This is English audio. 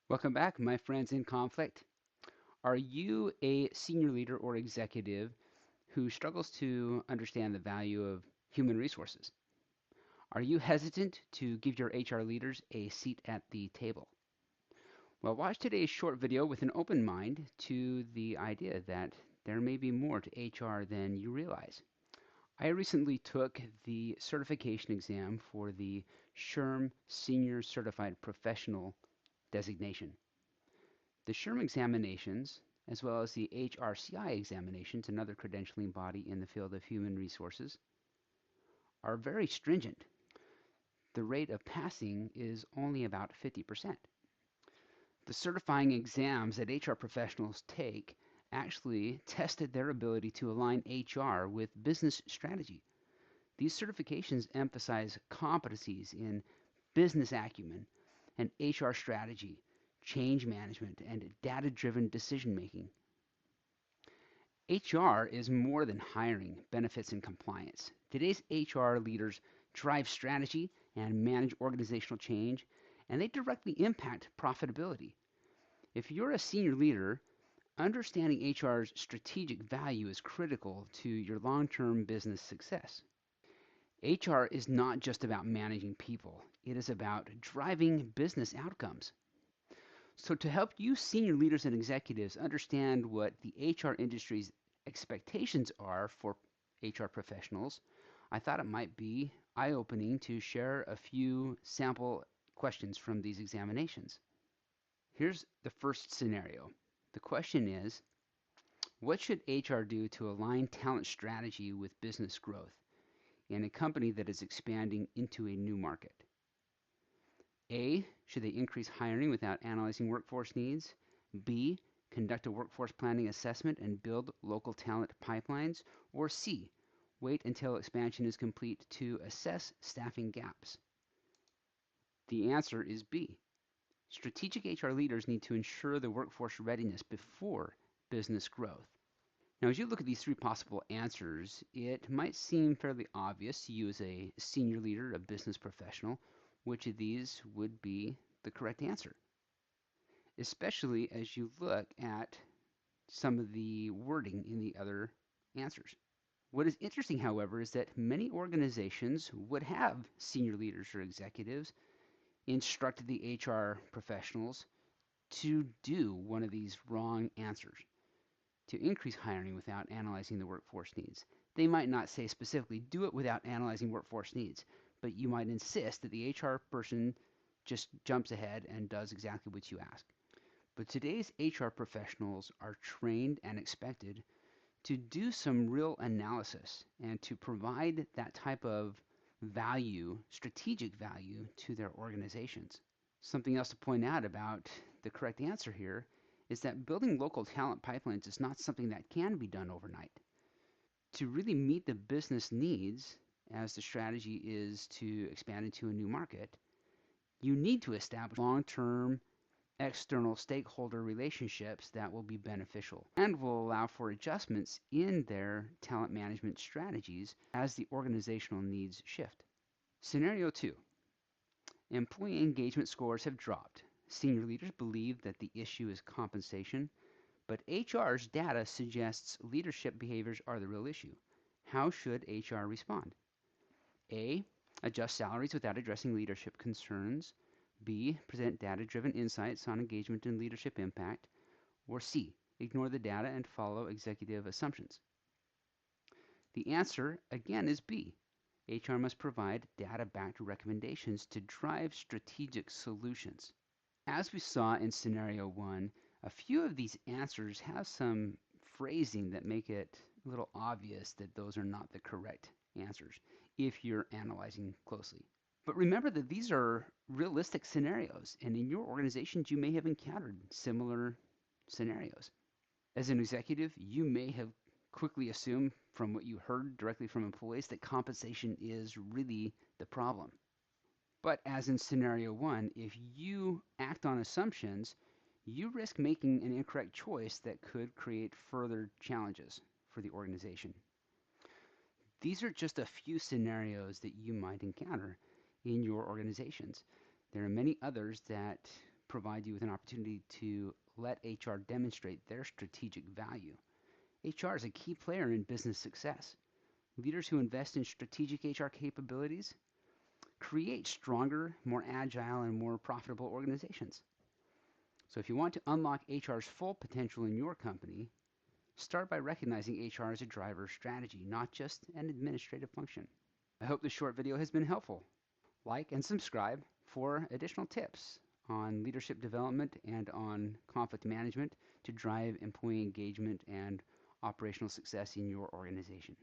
Welcome back, my friends in conflict. Are you a senior leader or executive who struggles to understand the value of human resources? Are you hesitant to give your HR leaders a seat at the table? Well, watch today's short video with an open mind to the idea that there may be more to HR than you realize. I recently took the certification exam for the SHRM Senior Certified Professional designation. The SHRM examinations, as well as the HRCI examinations, another credentialing body in the field of human resources, are very stringent. The rate of passing is only about 50%. The certifying exams that HR professionals take actually tested their ability to align HR with business strategy. These certifications emphasize competencies in business acumen and HR strategy, change management, and data driven decision making. HR is more than hiring, benefits, and compliance. Today's HR leaders drive strategy and manage organizational change, and they directly impact profitability. If you're a senior leader, understanding HR's strategic value is critical to your long term business success. HR is not just about managing people, it is about driving business outcomes. So, to help you senior leaders and executives understand what the HR industry's expectations are for HR professionals, I thought it might be eye opening to share a few sample questions from these examinations. Here's the first scenario. The question is, what should HR do to align talent strategy with business growth in a company that is expanding into a new market? A, should they increase hiring without analyzing workforce needs? B, conduct a workforce planning assessment and build local talent pipelines? Or C, wait until expansion is complete to assess staffing gaps? The answer is B. Strategic HR leaders need to ensure the workforce readiness before business growth. Now, as you look at these three possible answers, it might seem fairly obvious to you as a senior leader, a business professional, which of these would be the correct answer, especially as you look at some of the wording in the other answers. What is interesting, however, is that many organizations would have senior leaders or executives instruct the HR professionals to do one of these wrong answers, to increase hiring without analyzing the workforce needs. They might not say specifically do it without analyzing workforce needs, but you might insist that the HR person just jumps ahead and does exactly what you ask. But today's HR professionals are trained and expected to do some real analysis and to provide that type of value, strategic value, to their organizations. Something else to point out about the correct answer here is that building local talent pipelines is not something that can be done overnight. To really meet the business needs, as the strategy is to expand into a new market, you need to establish long term external stakeholder relationships that will be beneficial and will allow for adjustments in their talent management strategies as the organizational needs shift. Scenario 2. Employee engagement scores have dropped. Senior leaders believe that the issue is compensation, but HR's data suggests leadership behaviors are the real issue. How should HR respond? A. Adjust salaries without addressing leadership concerns. B. Present data-driven insights on engagement and leadership impact. Or C. Ignore the data and follow executive assumptions. The answer, again, is B. HR must provide data-backed recommendations to drive strategic solutions. As we saw in scenario 1, a few of these answers have some phrasing that make it a little obvious that those are not the correct answers if you're analyzing closely. But remember that these are realistic scenarios, and in your organizations, you may have encountered similar scenarios. As an executive, you may have quickly assumed from what you heard directly from employees that compensation is really the problem. But as in scenario 1, if you act on assumptions, you risk making an incorrect choice that could create further challenges for the organization. These are just a few scenarios that you might encounter in your organizations. There are many others that provide you with an opportunity to let HR demonstrate their strategic value. HR is a key player in business success. Leaders who invest in strategic HR capabilities create stronger, more agile, and more profitable organizations. So if you want to unlock HR's full potential in your company, start by recognizing HR as a driver strategy, not just an administrative function. I hope this short video has been helpful. Like and subscribe for additional tips on leadership development and on conflict management to drive employee engagement and operational success in your organization.